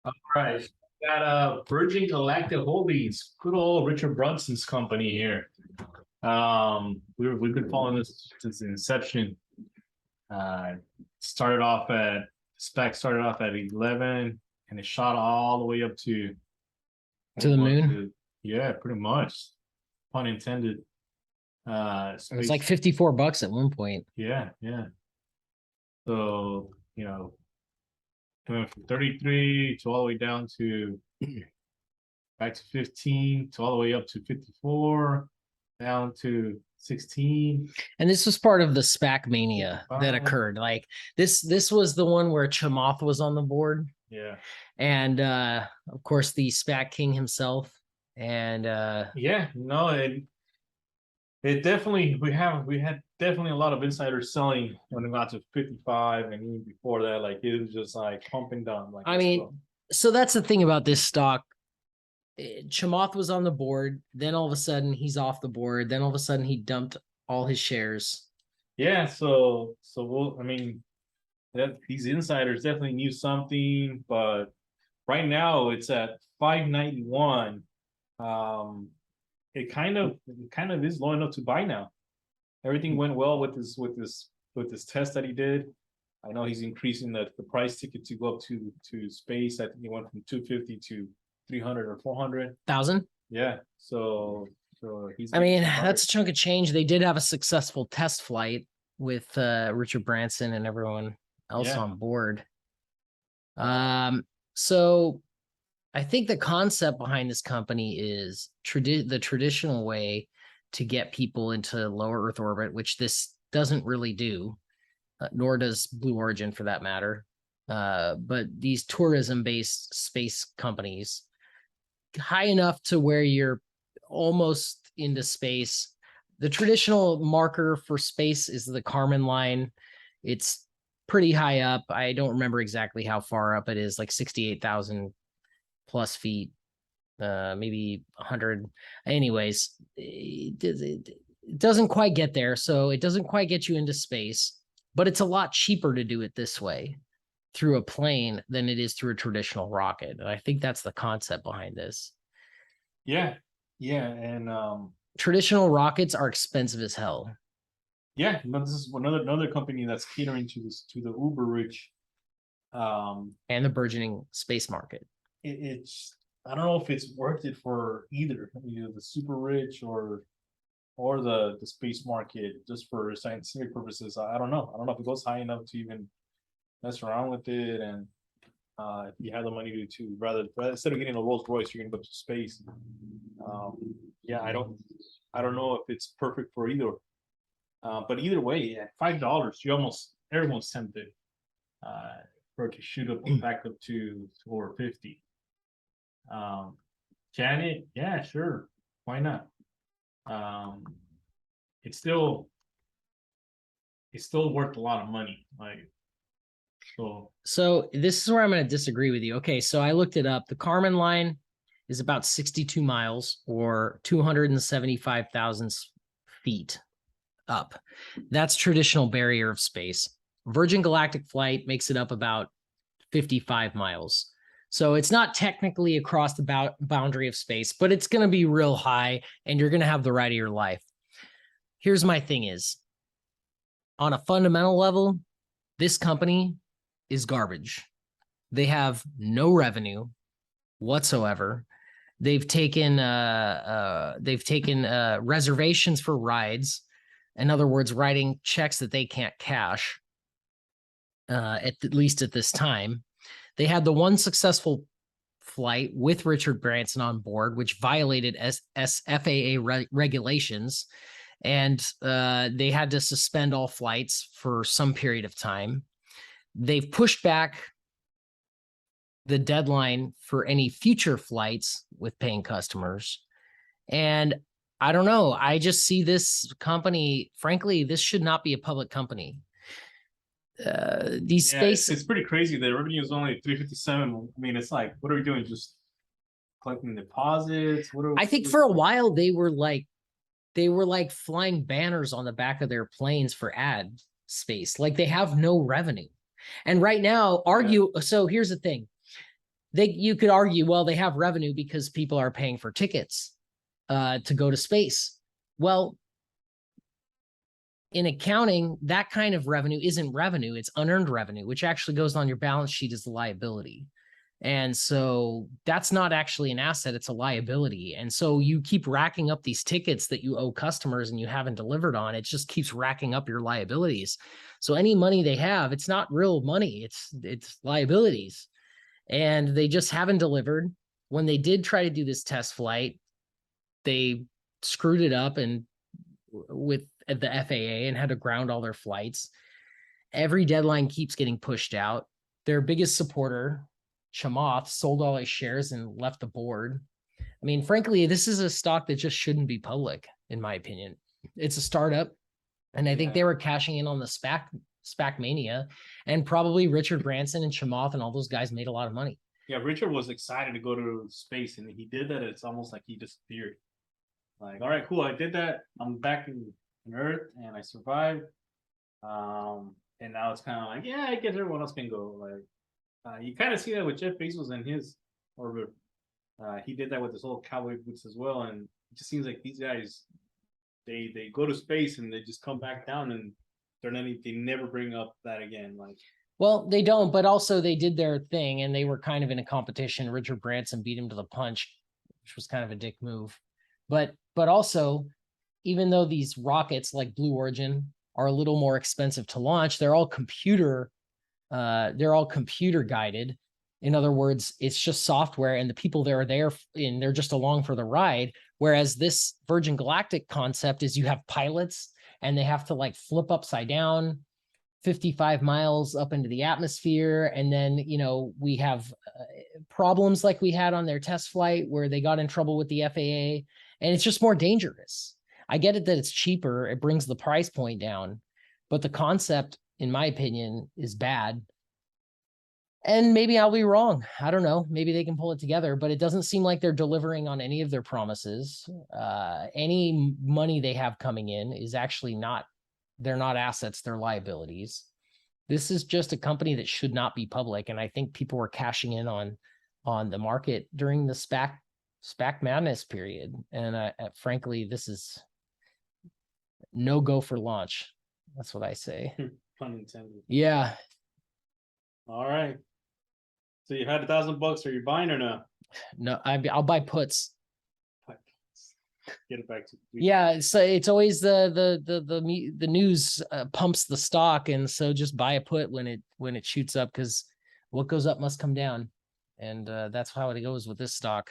All right. Got Virgin Galactic Holdings, good old Richard Brunson's company here. We've been following this since the inception. Uh, started off at spec started off at 11, and it shot all the way up to To the moon. yeah, pretty much. Pun intended. It was like $54 at one point. Yeah. So coming from 33 to all the way down to back to 15 to all the way up to 54, down to 16. And this was part of the SPAC mania that occurred. Like this was the one where Chamath was on the board. Yeah. And of course the SPAC king himself. And it definitely we had definitely a lot of insiders selling when it got to 55, and even before that, like it was just like pumping down. Like, I mean, so that's the thing about this stock. Chamath was on the board, then all of a sudden he's off the board, then all of a sudden he dumped all his shares. Yeah, these insiders definitely knew something, but right now it's at 591. It kind of is low enough to buy now. Everything went well with this test that he did. I know he's increasing the price ticket to go up to space. I think he went from 250 to 300 or 400,000. Yeah. So he's. I mean, that's a chunk of change. They did have a successful test flight with Richard Branson and everyone else on board. So I think the concept behind this company is the traditional way to get people into low Earth orbit, which this doesn't really do, nor does Blue Origin for that matter. But these tourism-based space companies, high enough to where you're almost into space. The traditional marker for space is the Kármán line. It's pretty high up. I don't remember exactly how far up it is, like 68,000 plus feet, maybe 100. Anyways, it doesn't quite get there. So it doesn't quite get you into space, but it's a lot cheaper to do it this way through a plane than it is through a traditional rocket. And I think that's the concept behind this. Yeah. And traditional rockets are expensive as hell. Yeah, but this is another company that's catering to the uber rich, and the burgeoning space market. It's I don't know if it's worth it for either the super rich or the space market just for scientific purposes. I don't know. I don't know if it goes high enough to even mess around with it, and if you have the money to rather instead of getting a Rolls Royce, you're gonna go to space. I don't know if it's perfect for either. But either way, at $5, everyone's tempted for it to shoot up back up to over 50. Janet, yeah, sure, why not? It's still worth a lot of money. So this is where I'm going to disagree with you. Okay, so I looked it up. The Kármán line is about 62 miles or 275,000 feet up. That's traditional barrier of space. Virgin Galactic flight makes it up about 55 miles. So it's not technically across the boundary of space, but it's going to be real high and you're going to have the ride of your life. Here's my thing is, on a fundamental level, this company is garbage. They have no revenue whatsoever. They've taken reservations for rides. In other words, writing checks that they can't cash, at least at this time. They had the one successful flight with Richard Branson on board, which violated FAA regulations, and they had to suspend all flights for some period of time. They've pushed back the deadline for any future flights with paying customers. And I don't know. I just see this company, frankly, this should not be a public company. It's pretty crazy. The revenue is only 357. I mean, it's like, what are we doing? Just collecting deposits? I think for a while they were like flying banners on the back of their planes for ad space. Like they have no revenue. And right now, so here's the thing. you could argue, well, they have revenue because people are paying for tickets to go to space. Well, in accounting, that kind of revenue isn't revenue, it's unearned revenue, which actually goes on your balance sheet as a liability. And so that's not actually an asset, it's a liability. And so you keep racking up these tickets that you owe customers and you haven't delivered on. It just keeps racking up your liabilities. So any money they have, it's not real money, it's liabilities. And they just haven't delivered. When they did try to do this test flight, they screwed it up and with the FAA and had to ground all their flights. Every deadline keeps getting pushed out. Their biggest supporter, Chamath, sold all his shares and left the board. I mean, frankly, this is a stock that just shouldn't be public, in my opinion. It's a startup, and I think they were cashing in on the SPAC mania, and probably Richard Branson and Chamath and all those guys made a lot of money. Yeah, Richard was excited to go to space, and he did that. It's almost like he disappeared. Like, all right, cool, I did that. I'm back in Earth, and I survived. And now it's kind of like, yeah, I guess everyone else can go. Like, you kind of see that with Jeff Bezos and his orbit. He did that with his whole cowboy boots as well, and it just seems like these guys, they go to space and they just come back down, and they never bring up that again. Like, well, they don't, but also they did their thing, and they were kind of in a competition. Richard Branson beat him to the punch, which was kind of a dick move. But also, even though these rockets like Blue Origin are a little more expensive to launch, they're all computer guided. In other words, it's just software, and the people that are there and they're just along for the ride. Whereas this Virgin Galactic concept is you have pilots and they have to like flip upside down 55 miles up into the atmosphere. And then, we have problems like we had on their test flight where they got in trouble with the FAA, and it's just more dangerous. I get it that it's cheaper. It brings the price point down, but the concept, in my opinion, is bad. And maybe I'll be wrong. I don't know. Maybe they can pull it together, but it doesn't seem like they're delivering on any of their promises. Any money they have coming in is actually they're not assets, they're liabilities. This is just a company that should not be public. And I think people were cashing in on the market during the SPAC madness period. And frankly, this is no go for launch. That's what I say. pun intended. Yeah. All right. So you had $1,000. Are you buying or no? No, I'll buy puts. Get it back to yeah. So it's always the news pumps the stock, and so just buy a put when it shoots up, because what goes up must come down, and that's how it goes with this stock.